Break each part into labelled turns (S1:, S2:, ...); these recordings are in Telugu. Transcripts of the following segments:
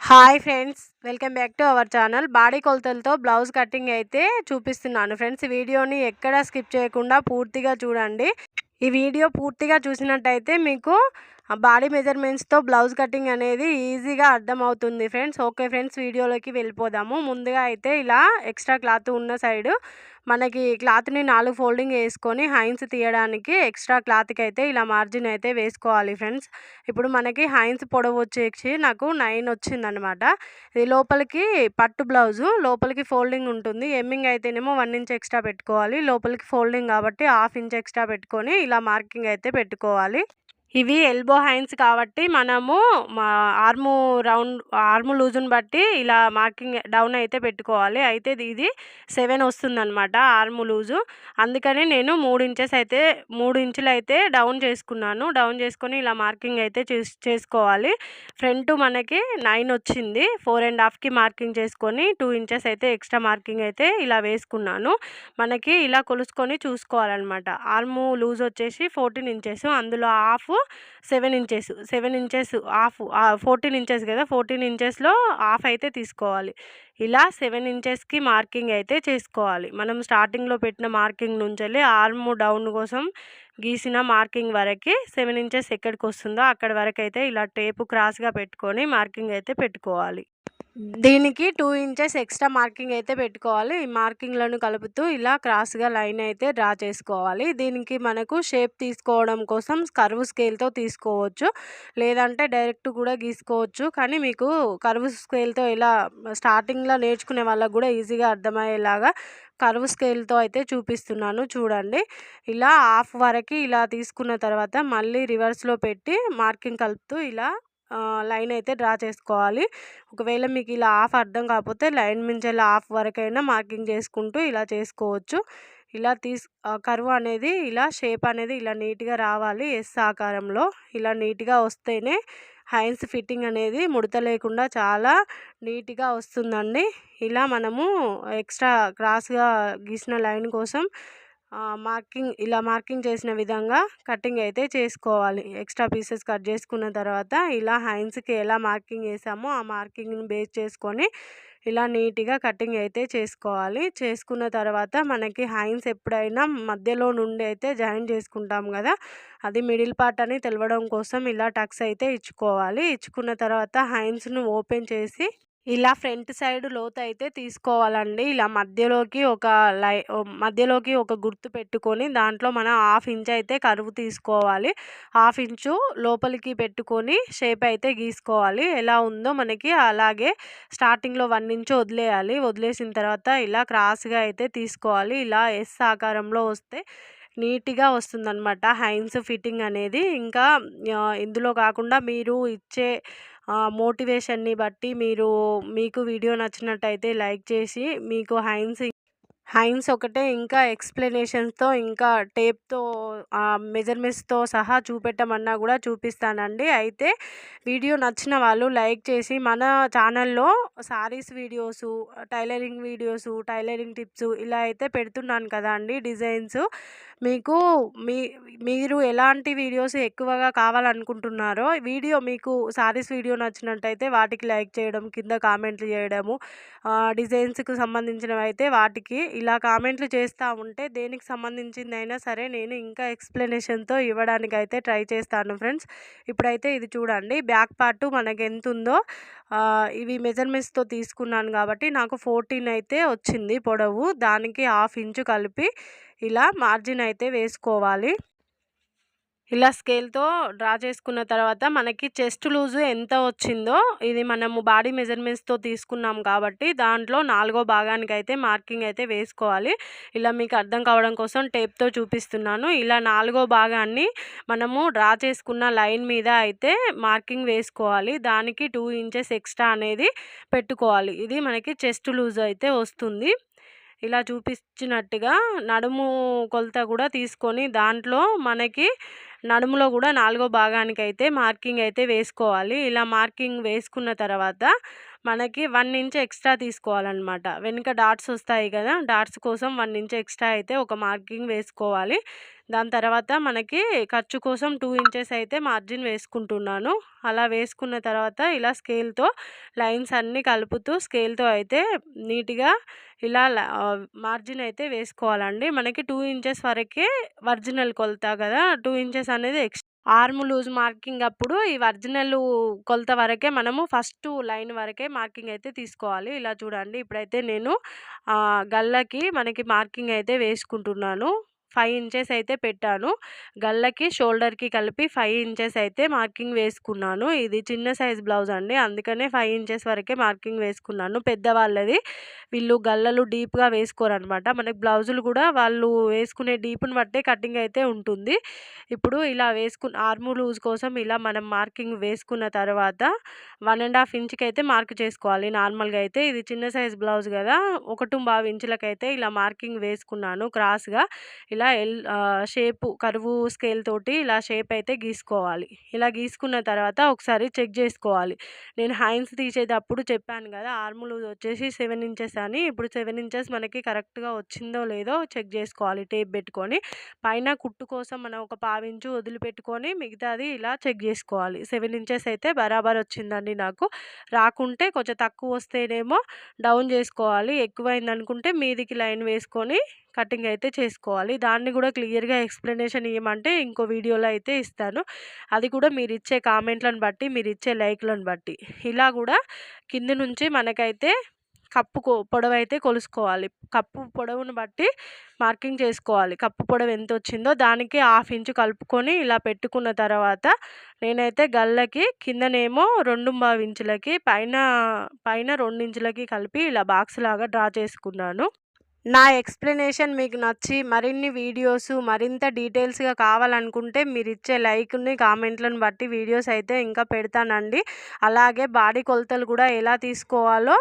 S1: Hi friends, welcome back to our channel. Body కొలతలతో బ్లౌజ్ కటింగ్ అయితే చూపిస్తున్నాను ఫ్రెండ్స్. ఈ వీడియోని ఎక్కడా స్కిప్ చేయకుండా పూర్తిగా చూడండి. ఈ వీడియో పూర్తిగా చూసినట్టయితే మీకు బాడీ మెజర్మెంట్స్తో బ్లౌజ్ కటింగ్ అనేది ఈజీగా అర్థమవుతుంది ఫ్రెండ్స్. ఓకే ఫ్రెండ్స్, వీడియోలోకి వెళ్ళిపోదాము. ముందుగా అయితే ఇలా ఎక్స్ట్రా క్లాత్ ఉన్న సైడు మనకి క్లాత్ని 4 ఫోల్డింగ్ వేసుకొని హైన్స్ తీయడానికి ఎక్స్ట్రా క్లాత్కి అయితే ఇలా మార్జిన్ అయితే వేసుకోవాలి ఫ్రెండ్స్. ఇప్పుడు మనకి హైన్స్ పొడవు వచ్చేసి నాకు 9 వచ్చిందనమాట. ఇది లోపలికి పట్టు బ్లౌజు, లోపలికి ఫోల్డింగ్ ఉంటుంది. ఎమ్మింగ్ అయితేనేమో 1 ఇంచ్ ఎక్స్ట్రా పెట్టుకోవాలి. లోపలికి ఫోల్డింగ్ కాబట్టి 1/2 ఇంచ్ ఎక్స్ట్రా పెట్టుకొని ఇలా మార్కింగ్ అయితే పెట్టుకోవాలి. ఇవి ఎల్బో హ్యాండ్స్ కాబట్టి మనము మా ఆర్ము లూజుని బట్టి ఇలా మార్కింగ్ డౌన్ అయితే పెట్టుకోవాలి. అయితే ఇది 7 వస్తుందన్నమాట ఆర్ము లూజు. అందుకని నేను 3 ఇంచులు అయితే డౌన్ చేసుకున్నాను. డౌన్ చేసుకొని ఇలా మార్కింగ్ అయితే చేసుకోవాలి. ఫ్రంట్ మనకి 9 వచ్చింది. 4.5కి మార్కింగ్ చేసుకొని 2 ఇంచెస్ అయితే ఎక్స్ట్రా మార్కింగ్ అయితే ఇలా వేసుకున్నాను. మనకి ఇలా కొలుసుకొని చూసుకోవాలన్నమాట. ఆర్ము లూజ్ వచ్చేసి 14 ఇంచెస్, అందులో హాఫ్ 7 ఇంచెస్, 14 ఇంచెస్ కదా, 14 ఇంచెస్లో హాఫ్ అయితే తీసుకోవాలి. ఇలా 7 ఇంచెస్కి మార్కింగ్ అయితే చేసుకోవాలి. మనం స్టార్టింగ్లో పెట్టిన మార్కింగ్ నుంచి ఆర్మ్ డౌన్ కోసం గీసిన మార్కింగ్ వరకు 7 ఇంచెస్ ఎక్కడికి వస్తుందో అక్కడి వరకు అయితే ఇలా టేపు క్రాస్గా పెట్టుకొని మార్కింగ్ అయితే పెట్టుకోవాలి. దీనికి 2 ఇంచెస్ ఎక్స్ట్రా మార్కింగ్ అయితే పెట్టుకోవాలి. ఈ మార్కింగ్లను కలుపుతూ ఇలా క్రాస్గా లైన్ అయితే డ్రా చేసుకోవాలి. దీనికి మనకు షేప్ తీసుకోవడం కోసం కర్వ్ స్కేల్తో తీసుకోవచ్చు, లేదంటే డైరెక్ట్ కూడా గీసుకోవచ్చు. కానీ మీకు కర్వ్ స్కేల్తో ఇలా స్టార్టింగ్లో నేర్చుకునే వాళ్ళకు కూడా ఈజీగా అర్థమయ్యేలాగా కర్వ్ స్కేల్తో అయితే చూపిస్తున్నాను చూడండి. ఇలా హాఫ్ వరకు ఇలా తీసుకున్న తర్వాత మళ్ళీ రివర్స్లో పెట్టి మార్కింగ్ కలుపుతూ ఇలా లైన్ అయితే డ్రా చేసుకోవాలి. ఒకవేళ మీకు ఇలా హాఫ్ అర్థం కాకపోతే లైన్ మించెల్లి హాఫ్ వరకైనా మార్కింగ్ చేసుకుంటూ ఇలా చేసుకోవచ్చు. ఇలా కర్వ్ అనేది ఇలా షేప్ అనేది ఇలా నీట్గా రావాలి. ఎస్ ఆకారంలో ఇలా నీట్గా వస్తేనే హైన్స్ ఫిట్టింగ్ అనేది ముడత లేకుండా చాలా నీట్గా వస్తుందండి. ఇలా మనము ఎక్స్ట్రా క్రాస్గా గీసిన లైన్ కోసం మార్కింగ్ చేసిన విధంగా కటింగ్ అయితే చేసుకోవాలి. ఎక్స్ట్రా పీసెస్ కట్ చేసుకున్న తర్వాత ఇలా హైన్స్కి ఎలా మార్కింగ్ వేసామో ఆ మార్కింగ్ని బేస్ చేసుకొని ఇలా నీట్గా కటింగ్ అయితే చేసుకోవాలి. చేసుకున్న తర్వాత మనకి హైన్స్ ఎప్పుడైనా మధ్యలో నుండి అయితే జాయిన్ చేసుకుంటాం కదా, అది మిడిల్ పార్ట్ అని తెలవడం కోసం ఇలా టక్స్ అయితే ఇచ్చుకోవాలి. ఇచ్చుకున్న తర్వాత హైన్స్ను ఓపెన్ చేసి ఇలా ఫ్రంట్ సైడ్ లోతు అయితే తీసుకోవాలండి. ఇలా మధ్యలోకి ఒక గుర్తు పెట్టుకొని దాంట్లో మనం 1/2 ఇంచ్ అయితే కరువు తీసుకోవాలి. 1/2 ఇంచు లోపలికి పెట్టుకొని షేప్ అయితే గీసుకోవాలి. ఎలా ఉందో మనకి అలాగే స్టార్టింగ్లో 1 ఇంచు వదిలేయాలి. వదిలేసిన తర్వాత ఇలా క్రాస్గా అయితే తీసుకోవాలి. ఇలా ఎస్ ఆకారంలో వస్తే నీట్గా వస్తుందన్నమాట హైన్స్ ఫిట్టింగ్ అనేది. ఇంకా ఇందులో కాకుండా మీరు ఇచ్చే మోటివేషన్ని బట్టి మీకు వీడియో నచ్చినట్టయితే లైక్ చేసి, మీకు హైన్స్ ఒకటే ఇంకా ఎక్స్ప్లెనేషన్స్తో ఇంకా టేప్తో మెజర్మెంట్స్తో సహా చూపెట్టమన్నా కూడా చూపిస్తానండి. అయితే వీడియో నచ్చిన వాళ్ళు లైక్ చేసి, మన ఛానల్లో సారీస్ వీడియోసు, టైలరింగ్ టిప్స్ ఇలా అయితే పెడుతున్నాను కదా అండి, డిజైన్స్. మీకు మీరు ఎలాంటి వీడియోస్ ఎక్కువగా కావాలనుకుంటున్నారో, మీకు సారీస్ వీడియో నచ్చినట్టయితే వాటికి లైక్ చేయడం, కింద కామెంట్లు చేయడము, డిజైన్స్కి సంబంధించినవి అయితే వాటికి ఇలా కామెంట్లు చేస్తూ ఉంటే దేనికి సంబంధించిందైనా సరే నేను ఇంకా ఎక్స్ప్లెనేషన్తో ఇవ్వడానికి అయితే ట్రై చేస్తాను ఫ్రెండ్స్. ఇప్పుడైతే ఇది చూడండి, బ్యాక్ పార్ట్ మనకి ఎంత ఉందో ఇవి మెజర్మెంట్స్తో తీసుకున్నాను కాబట్టి నాకు 14 అయితే వచ్చింది పొడవు. దానికి 1/2 ఇంచు కలిపి ఇలా మార్జిన్ అయితే వేసుకోవాలి. ఇలా స్కేల్తో డ్రా చేసుకున్న తర్వాత మనకి చెస్ట్ లూజు ఎంత వచ్చిందో, ఇది మనము బాడీ మెజర్మెంట్స్తో తీసుకున్నాం కాబట్టి దాంట్లో 4వ భాగానికి అయితే మార్కింగ్ అయితే వేసుకోవాలి. ఇలా మీకు అర్థం కావడం కోసం టేప్తో చూపిస్తున్నాను. ఇలా 4వ భాగాన్ని మనము డ్రా చేసుకున్న లైన్ మీద అయితే మార్కింగ్ వేసుకోవాలి. దానికి 2 ఇంచెస్ ఎక్స్ట్రా అనేది పెట్టుకోవాలి. ఇది మనకి చెస్ట్ లూజ్ అయితే వస్తుంది. ఇలా చూపించినట్టుగా నడుము కొలత కూడా తీసుకొని దాంట్లో మనకి నడుములో కూడా 4వ భాగానికి అయితే మార్కింగ్ అయితే వేసుకోవాలి. ఇలా మార్కింగ్ వేసుకున్న తర్వాత మనకి 1 ఇంచ్ ఎక్స్ట్రా తీసుకోవాలన్నమాట. వెనుక డాట్స్ వస్తాయి కదా, డాట్స్ కోసం 1 ఇంచ్ ఎక్స్ట్రా అయితే ఒక మార్కింగ్ వేసుకోవాలి. దాని తర్వాత మనకి ఖర్చు కోసం 2 ఇంచెస్ అయితే మార్జిన్ వేసుకుంటున్నాను. అలా వేసుకున్న తర్వాత ఇలా స్కేల్‌తో లైన్స్ అన్నీ కలుపుతూ స్కేల్‌తో అయితే నీట్‌గా ఇలా మార్జిన్ అయితే వేసుకోవాలండి. మనకి 2 ఇంచెస్ వరకే ఒరిజినల్ కొలత కదా! 2 ఇంచెస్ అనేది ఆర్మ్ లూజ్ మార్కింగ్ అప్పుడు ఈ ఒరిజినల్ కొలత వరకే మనము ఫస్ట్ లైన్ వరకే మార్కింగ్ అయితే తీసుకోవాలి. ఇలా చూడండి ఇప్పుడైతే నేను గల్లకి మనకి మార్కింగ్ అయితే వేసుకుంటున్నాను. 5 ఇంచెస్ అయితే పెట్టాను. గల్లకి, షోల్డర్‌కి కలిపి 5 ఇంచెస్ అయితే మార్కింగ్ వేసుకున్నాను. ఇది చిన్న సైజ్ బ్లౌజ్ అండి. అందుకనే 5 ఇంచెస్ వరకే మార్కింగ్ వేసుకున్నాను. పెద్దవాళ్ళది వీళ్ళు గల్లలు డీప్‌గా వేసుకోరనమాట. మనకి బ్లౌజులు కూడా వాళ్ళు వేసుకునే డీప్‌ని బట్టే కటింగ్ అయితే ఉంటుంది. ఇప్పుడు ఇలా ఆర్మ్ లూజ్ కోసం ఇలా మనం మార్కింగ్ వేసుకున్న తర్వాత 1½ ఇంచ్‌కి అయితే మార్క్ చేసుకోవాలి. నార్మల్‌గా అయితే ఇది చిన్న సైజ్ బ్లౌజ్ కదా! 1½ ఇంచులకైతే ఇలా మార్కింగ్ వేసుకున్నాను క్రాస్‌గా. ఇలా షేపు కర్వ్ స్కేల్ తోటి ఇలా షేప్ అయితే గీసుకోవాలి. ఇలా గీసుకున్న తర్వాత ఒకసారి చెక్ చేసుకోవాలి. నేను హ్యాండ్స్ తీసేటప్పుడు చెప్పాను కదా! ఆర్మ్ లూజ్ వచ్చేసి 7 ఇంచెస్ అని. ఇప్పుడు 7 ఇంచెస్ మనకి కరెక్ట్‌గా వచ్చిందో లేదో చెక్ చేసుకోవాలి టేప్ పెట్టుకొని. పైన కుట్టు కోసం మనం ఒక పావించు వదిలిపెట్టుకొని మిగతాది ఇలా చెక్ చేసుకోవాలి. 7 ఇంచెస్ అయితే బరాబర్ వచ్చిందండి నాకు. రాకుంటే కొంచెం తక్కువ వస్తేనేమో డౌన్ చేసుకోవాలి. ఎక్కువైందనుకుంటే మీదికి లైన్ వేసుకొని కటింగ్ అయితే చేసుకోవాలి. దాన్ని కూడా క్లియర్‌గా ఎక్స్‌ప్లనేషన్ ఇయ్యమంటే ఇంకో వీడియోలో అయితే ఇస్తాను. అది కూడా మీరిచ్చే కామెంట్‌లను బట్టి, మీరిచ్చే లైక్‌లను బట్టి. ఇలా కూడా కింద నుంచి మనకైతే కప్పు పొడవైతే కొలుసుకోవాలి. కప్పు పొడవును బట్టి మార్కింగ్ చేసుకోవాలి. కప్పు పొడవు ఎంతొచ్చిందో దానికి 1/2 ఇంచు కలుపుకొని ఇలా పెట్టుకున్న తర్వాత నేనైతే గల్లకి కిందనేమో 2½ ఇంచులకి పైన 2 ఇంచులకి కలిపి ఇలా బాక్స్ లాగా డ్రా చేసుకున్నాను. నా ఎక్స్‌ప్లనేషన్ మీకు నచ్చి మరిన్ని వీడియోసు మరింత డీటెయిల్స్‌గా కావాలనుకుంటే మీరిచ్చే లైక్‌ని, కామెంట్‌లను బట్టి వీడియోస్ అయితే ఇంకా పెడతానండి. అలాగే బాడీ కొలతలు కూడా ఎలా తీసుకోవాలో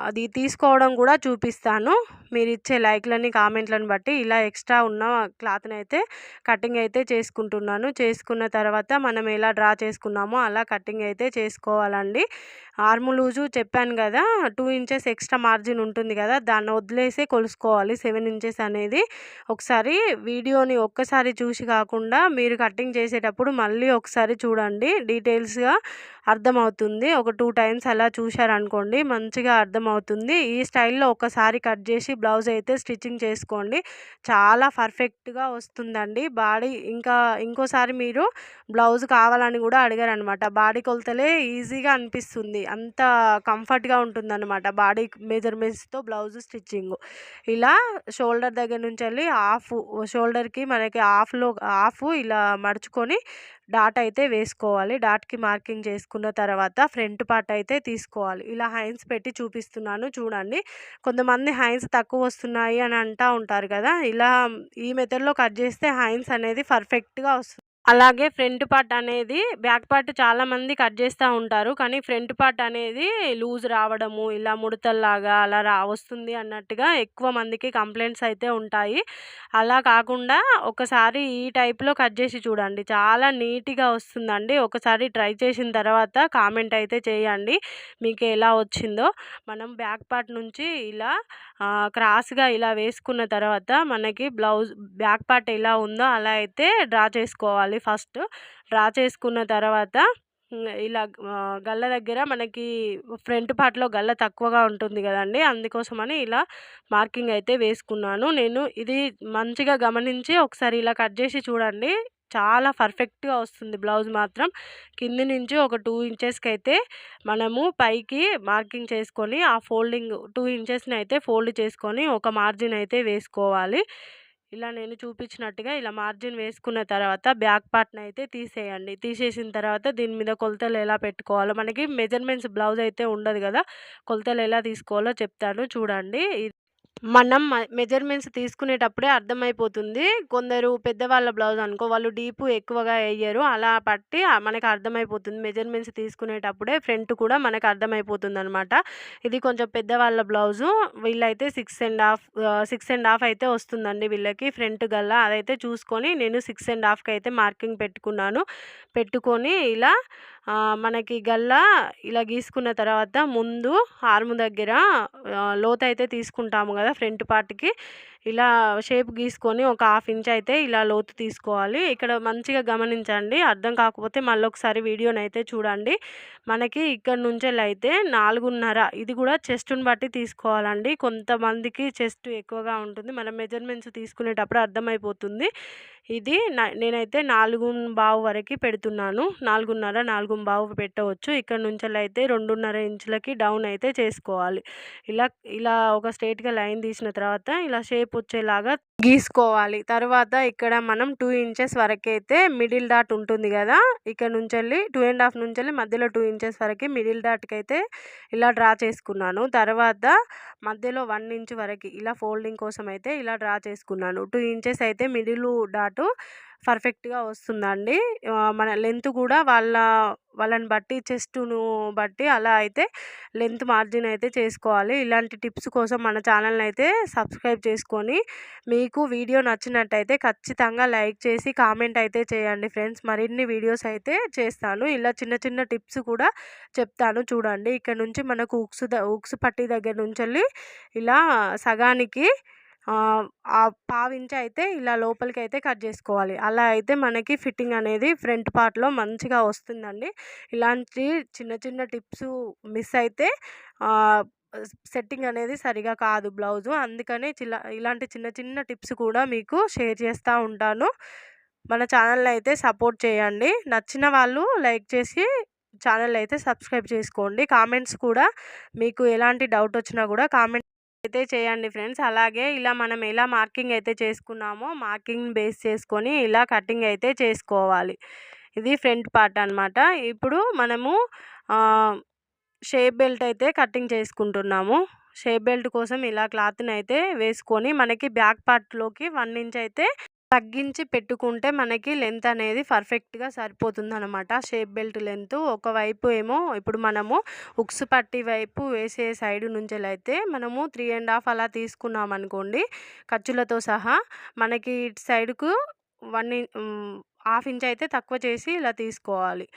S1: అది తీసుకోవడం కూడా చూపిస్తాను. మీరిచ్చే లైక్‌లని, కామెంట్‌లను బట్టి ఇలా ఎక్స్ట్రా ఉన్న క్లాత్‌ని అయితే కటింగ్ అయితే చేసుకుంటున్నాను. చేసుకున్న తర్వాత మనం ఎలా డ్రా చేసుకున్నామో అలా కటింగ్ అయితే చేసుకోవాలండి. ఆర్మ్ లూజు చెప్పాను కదా! 2 ఇంచెస్ ఎక్స్ట్రా మార్జిన్ ఉంటుంది కదా! దాన్ని వదిలేసే కొలుసుకోవాలి 7 ఇంచెస్ అనేది. ఒకసారి వీడియోని ఒక్కసారి చూసి కాకుండా మీరు కటింగ్ చేసేటప్పుడు మళ్ళీ ఒకసారి చూడండి. డీటెయిల్స్‌గా అర్థమవుతుంది. ఒక 2 టైమ్స్ అలా చూశారనుకోండి మంచిగా అర్థమవుతుంది. ఈ స్టైల్‌లో ఒకసారి కట్ చేసి బ్లౌజ్ అయితే స్టిచ్చింగ్ చేసుకోండి. చాలా పర్ఫెక్ట్‌గా వస్తుందండి. ఇంకోసారి మీరు బ్లౌజ్ కావాలని కూడా అడగరనమాట. బాడీ కొలతలే ఈజీగా అనిపిస్తుంది. అంత కంఫర్ట్‌గా ఉంటుందన్నమాట బాడీ మెజర్‌మెంట్స్‌తో బ్లౌజ్ స్టిచ్చింగు. ఇలా షోల్డర్ దగ్గర నుంచెళ్ళి షోల్డర్‌కి మనకి హాఫ్ ఇలా మడుచుకొని డాట్ అయితే వేసుకోవాలి. డాట్‌కి మార్కింగ్ చేసుకున్న తర్వాత ఫ్రంట్ పార్ట్ అయితే తీసుకోవాలి. ఇలా హ్యాండ్స్ పెట్టి చూపిస్తున్నాను చూడండి. కొంతమంది హ్యాండ్స్ తక్కువ వస్తున్నాయి అని అంటా ఉంటారు కదా! ఇలా ఈ మెథడ్‌లో కట్ చేస్తే హ్యాండ్స్ అనేది పర్ఫెక్ట్‌గా వస్తుంది. అలాగే ఫ్రంట్ పార్ట్ అనేది బ్యాక్ పార్ట్ చాలామంది కట్ చేస్తూ ఉంటారు. కానీ ఫ్రంట్ పార్ట్ అనేది లూజ్ రావడము, ఇలా ముడతల్లాగా అలా వస్తుంది అన్నట్టుగా ఎక్కువ మందికి కంప్లైంట్స్ అయితే ఉంటాయి. అలా కాకుండా ఒకసారి ఈ టైప్‌లో కట్ చేసి చూడండి. చాలా నీట్‌గా వస్తుందండి. ఒకసారి ట్రై చేసిన తర్వాత కామెంట్ అయితే చేయండి. మీకు ఎలా వచ్చిందో. మనం బ్యాక్ పార్ట్ నుంచి ఇలా క్రాస్‌గా ఇలా వేసుకున్న తర్వాత మనకి బ్యాక్ పార్ట్ ఎలా ఉందో అలా అయితే డ్రా చేసుకోవాలి ఫస్ట్. డ్రా చేసుకున్న తర్వాత ఇలా గల్ల దగ్గర మనకి ఫ్రంట్ పార్ట్‌లో గల్ల తక్కువగా ఉంటుంది కదండీ! అందుకోసమని ఇలా మార్కింగ్ అయితే వేసుకున్నాను. నేను ఇది మంచిగా గమనించి ఒకసారి ఇలా కట్ చేసి చూడండి. చాలా పర్ఫెక్ట్‌గా వస్తుంది బ్లౌజ్ మాత్రం. కింది నుంచి ఒక 2 ఇంచెస్‌కైతే మనము పైకి మార్కింగ్ చేసుకొని ఆ 2 ఇంచెస్‌ని అయితే ఫోల్డ్ చేసుకొని ఒక మార్జిన్ అయితే వేసుకోవాలి. ఇలా నేను చూపించినట్టుగా ఇలా మార్జిన్ వేసుకున్న తర్వాత బ్యాక్ పార్ట్‌ని అయితే తీసేయండి. తీసేసిన తర్వాత దీని మీద కొలతలు ఎలా పెట్టుకోవాలో మనకి మెజర్‌మెంట్స్ బ్లౌజ్ అయితే ఉండదు కదా! కొలతలు ఎలా తీసుకోవాలో చెప్తాను చూడండి. మనం మెజర్‌మెంట్స్ తీసుకునేటప్పుడే అర్థమైపోతుంది. కొందరు పెద్దవాళ్ళ బ్లౌజ్ అనుకో వాళ్ళు డీపు ఎక్కువగా ఎయ్యరు. అలా బట్టి మనకు అర్థమైపోతుంది. మెజర్‌మెంట్స్ తీసుకునేటప్పుడే ఫ్రంట్ కూడా మనకు అర్థమైపోతుందనమాట. ఇది కొంచెం పెద్దవాళ్ళ బ్లౌజు. వీళ్ళైతే 6½ అయితే వస్తుందండి వీళ్ళకి ఫ్రంట్ గల్ల. అదైతే చూసుకొని నేను 6½ అయితే మార్కింగ్ పెట్టుకున్నాను. పెట్టుకొని ఇలా మనకి గల్ల ఇలా గీసుకున్న తర్వాత ముందు ఆర్మ్ దగ్గర లోతైతే తీసుకుంటాము కదా ఫ్రంట్ పార్ట్‌కి. ఇలా షేప్ గీసుకొని ఒక హాఫ్ ఇంచ్ అయితే ఇలా లోతు తీసుకోవాలి. ఇక్కడ మంచిగా గమనించండి, అర్థం కాకపోతే మళ్ళొకసారి వీడియోనైతే చూడండి. మనకి ఇక్కడ నుంచెల్లయితే 4.5 ఇది కూడా చెస్ట్‌ని బట్టి తీసుకోవాలండి. కొంతమందికి చెస్ట్ ఎక్కువగా ఉంటుంది. మనం మెజర్‌మెంట్స్ తీసుకునేటప్పుడు అర్థమైపోతుంది. ఇది నేనైతే 4.25 వరకి పెడుతున్నాను. 4.5, 4.25 పెట్టవచ్చు. ఇక్కడ నుంచెల్లయితే 2.5 ఇంచులకి డౌన్ అయితే చేసుకోవాలి. ఇలా ఇలా ఒక స్ట్రెయిట్‌గా లైన్ తీసిన తర్వాత ఇలా షేప్ వచ్చేలాగా గీసుకోవాలి. తర్వాత ఇక్కడ మనం 2 ఇంచెస్ వరకైతే మిడిల్ డాట్ ఉంటుంది కదా, ఇక్కడ నుంచెల్లి 2.5 నుంచెల్లి మధ్యలో 2 ఇంచెస్ వరకు మిడిల్ డాట్‌కైతే ఇలా డ్రా చేసుకున్నాను. తర్వాత మధ్యలో 1 ఇంచ్ వరకి ఇలా ఫోల్డింగ్ కోసం అయితే ఇలా డ్రా చేసుకున్నాను. 2 ఇంచెస్ అయితే మిడిల్ డాటు పర్ఫెక్ట్‌గా వస్తుందండి. మన లెంత్ కూడా వాళ్ళని బట్టి చెస్ట్‌ను బట్టి అలా అయితే లెంత్ మార్జిన్ అయితే చేసుకోవాలి. ఇలాంటి టిప్స్ కోసం మన ఛానల్‌ని అయితే సబ్స్క్రైబ్ చేసుకొని, మీకు వీడియో నచ్చినట్టయితే ఖచ్చితంగా లైక్ చేసి కామెంట్ అయితే చేయండి ఫ్రెండ్స్. మరిన్ని వీడియోస్ అయితే చేస్తాను. ఇలా చిన్న చిన్న టిప్స్ కూడా చెప్తాను చూడండి. ఇక్కడ నుంచి మనకు ఉక్స్ పట్టీ దగ్గర నుంచెల్లి ఇలా సగానికి ఆ పావించి అయితే ఇలా లోపలికైతే కట్ చేసుకోవాలి. అలా అయితే మనకి ఫిట్టింగ్ అనేది ఫ్రంట్ పార్ట్‌లో మంచిగా వస్తుందండి. ఇలాంటి చిన్న చిన్న టిప్స్ మిస్ అయితే సెట్టింగ్ అనేది సరిగా కాదు బ్లౌజు. అందుకనే ఇలాంటి చిన్న చిన్న టిప్స్ కూడా మీకు షేర్ చేస్తూ ఉంటాను. మన ఛానల్‌ని అయితే సపోర్ట్ చేయండి. నచ్చిన వాళ్ళు లైక్ చేసి ఛానల్ అయితే సబ్స్క్రైబ్ చేసుకోండి. కామెంట్స్ కూడా మీకు ఎలాంటి డౌట్ వచ్చినా కూడా కామెంట్ అయితే చేయండి ఫ్రెండ్స్. అలాగే ఇలా మనం ఎలా మార్కింగ్ అయితే చేసుకున్నామో మార్కింగ్ బేస్ చేసుకొని ఇలా కటింగ్ అయితే చేసుకోవాలి. ఇది ఫ్రంట్ పార్ట్ అనమాట. ఇప్పుడు మనము షేప్ బెల్ట్ అయితే కటింగ్ చేసుకుంటున్నాము. షేప్ బెల్ట్ కోసం ఇలా క్లాత్‌ని అయితే వేసుకొని మనకి బ్యాక్ పార్ట్‌లోకి 1 ఇంచ్ అయితే తగ్గించి పెట్టుకుంటే మనకి లెంత్ అనేది పర్ఫెక్ట్‌గా సరిపోతుందనమాట. షేప్ బెల్ట్ లెంత్ ఒకవైపు ఏమో ఇప్పుడు మనము ఉక్స్ పట్టీ వైపు వేసే సైడ్ నుంచెలైతే మనము 3.5 అలా తీసుకున్నామనుకోండి ఖర్చులతో సహా, మనకి ఇటు సైడ్‌కు 1.5 ఇంచ్ అయితే తక్కువ చేసి ఇలా తీసుకోవాలి.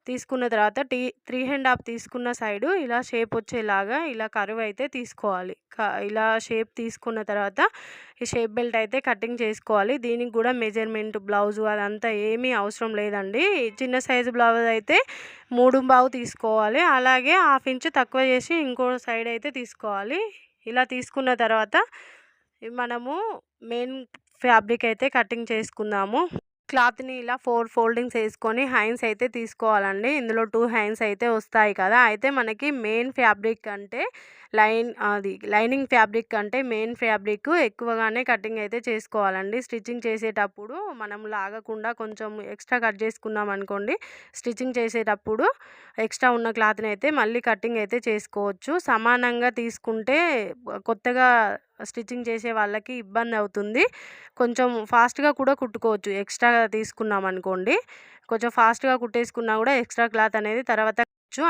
S1: తీసుకున్న తర్వాత 3.5 తీసుకున్న సైడు ఇలా షేప్ వచ్చేలాగా ఇలా కర్వ్ అయితే తీసుకోవాలి. ఇలా షేప్ తీసుకున్న తర్వాత ఈ షేప్ బెల్ట్ అయితే కటింగ్ చేసుకోవాలి. దీనికి కూడా మెజర్మెంట్ బ్లౌజు అదంతా ఏమీ అవసరం లేదండి. చిన్న సైజు బ్లౌజ్ అయితే 3.25 తీసుకోవాలి. అలాగే 1/2 ఇంచ్ తక్కువ చేసి ఇంకో సైడ్ అయితే తీసుకోవాలి. ఇలా తీసుకున్న తర్వాత మనము మెయిన్ ఫ్యాబ్రిక్ అయితే కటింగ్ చేసుకుందాము. క్లాత్‌ని ఇలా 4 ఫోల్డింగ్స్ వేసుకొని హ్యాండ్స్ అయితే తీసుకోవాలండి. ఇందులో 2 హ్యాండ్స్ అయితే వస్తాయి కదా, అయితే మనకి మెయిన్ ఫ్యాబ్రిక్ అంటే లైనింగ్ ఫ్యాబ్రిక్ కంటే మెయిన్ ఫ్యాబ్రిక్ ఎక్కువగానే కటింగ్ అయితే చేసుకోవాలండి. స్టిచ్చింగ్ చేసేటప్పుడు మనం లాగకుండా కొంచెం ఎక్స్ట్రా కట్ చేసుకున్నాం అనుకోండి, స్టిచ్చింగ్ చేసేటప్పుడు ఎక్స్ట్రా ఉన్న క్లాత్‌ని అయితే మళ్ళీ కటింగ్ అయితే చేసుకోవచ్చు. సమానంగా తీసుకుంటే కొత్తగా స్టిచ్చింగ్ చేసే వాళ్ళకి ఇబ్బంది అవుతుంది. కొంచెం ఫాస్ట్‌గా కూడా కుట్టుకోవచ్చు. ఎక్స్ట్రా తీసుకున్నాం అనుకోండి, కొంచెం ఫాస్ట్‌గా కుట్టేసుకున్నా కూడా ఎక్స్ట్రా క్లాత్ అనేది తర్వాత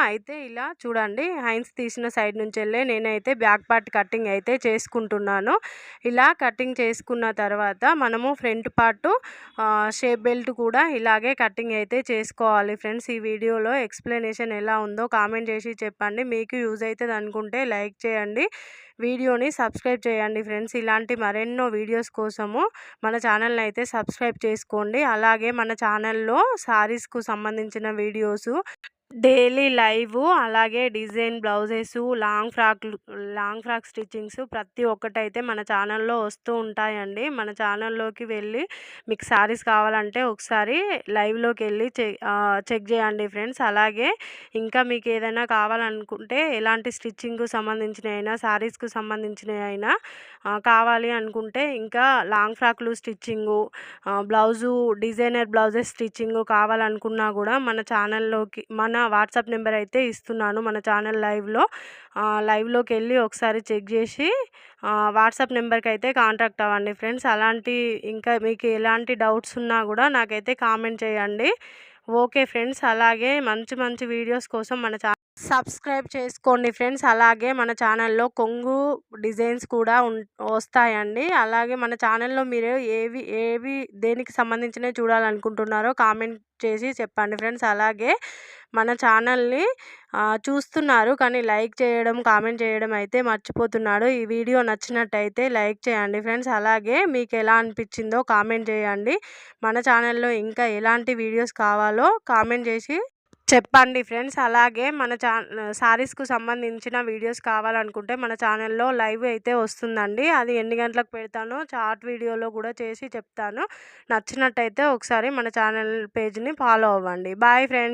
S1: అయితే ఇలా చూడండి, హ్యాండ్స్ తీసిన సైడ్ నుంచెల్లే నేనైతే బ్యాక్ పార్ట్ కటింగ్ అయితే చేసుకుంటున్నాను. ఇలా కటింగ్ చేసుకున్న తర్వాత మనము ఫ్రంట్ పార్ట్ షేప్ బెల్ట్ కూడా ఇలాగే కటింగ్ అయితే చేసుకోవాలి ఫ్రెండ్స్. ఈ వీడియోలో ఎక్స్ప్లెనేషన్ ఎలా ఉందో కామెంట్ చేసి చెప్పండి. మీకు యూజ్ అవుతుంది అనుకుంటే లైక్ చేయండి, వీడియోని సబ్స్క్రైబ్ చేయండి ఫ్రెండ్స్. ఇలాంటి మరెన్నో వీడియోస్ కోసము మన ఛానల్ని అయితే సబ్స్క్రైబ్ చేసుకోండి. అలాగే మన ఛానల్లో శారీస్కు సంబంధించిన వీడియోసు, డైలీ లైవ్, అలాగే design blouses, long frock stitchings ప్రతి ఒక్కటైతే మన ఛానల్లో వస్తూ ఉంటాయండి. మన ఛానల్లోకి వెళ్ళి మీకు శారీస్ కావాలంటే ఒకసారి లైవ్లోకి వెళ్ళి చెక్ చేయండి ఫ్రెండ్స్. అలాగే ఇంకా మీకు ఏదైనా కావాలనుకుంటే ఎలాంటి స్టిచ్చింగ్కు సంబంధించినవి అయినా, శారీస్కు సంబంధించినవి అయినా కావాలి అనుకుంటే, ఇంకా లాంగ్ ఫ్రాక్లు స్టిచ్చింగు, డిజైనర్ బ్లౌజెస్ స్టిచ్చింగు కావాలనుకున్నా కూడా మన ఛానల్లోకి మన వాట్సాప్ నెంబర్ అయితే ఇస్తున్నాను. మన ఛానల్ లైవ్లోకి వెళ్ళి ఒకసారి చెక్ చేసి వాట్సాప్ నెంబర్కి అయితే కాంటాక్ట్ అవ్వండి ఫ్రెండ్స్. ఇంకా మీకు ఎలాంటి డౌట్స్ ఉన్నా కూడా నాకైతే కామెంట్ చేయండి. Okay friends. అలాగే మంచి మంచి వీడియోస్ కోసం మన సబ్స్క్రైబ్ చేసుకోండి ఫ్రెండ్స్. అలాగే మన ఛానల్లో కొంగు డిజైన్స్ కూడా వస్తాయండి. అలాగే మన ఛానల్లో మీరు ఏవి దేనికి సంబంధించినవి చూడాలనుకుంటున్నారో కామెంట్ చేసి చెప్పండి ఫ్రెండ్స్. అలాగే మన ఛానల్ని చూస్తున్నారు కానీ లైక్ చేయడం, కామెంట్ చేయడం అయితే మర్చిపోతున్నాడు. ఈ వీడియో నచ్చినట్టయితే లైక్ చేయండి ఫ్రెండ్స్. అలాగే మీకు ఎలా అనిపించిందో కామెంట్ చేయండి. మన ఛానల్లో ఇంకా ఎలాంటి వీడియోస్ కావాలో కామెంట్ చేసి చెప్పండి ఫ్రెండ్స్. అలాగే మన శారీస్కు సంబంధించిన వీడియోస్ కావాలనుకుంటే మన ఛానల్లో లైవ్ అయితే వస్తుందండి. అది ఎన్ని గంటలకు పెడతానో షార్ట్ వీడియోలో కూడా చేసి చెప్తాను. నచ్చినట్టయితే ఒకసారి మన ఛానల్ పేజ్ని ఫాలో అవ్వండి. Bye friends.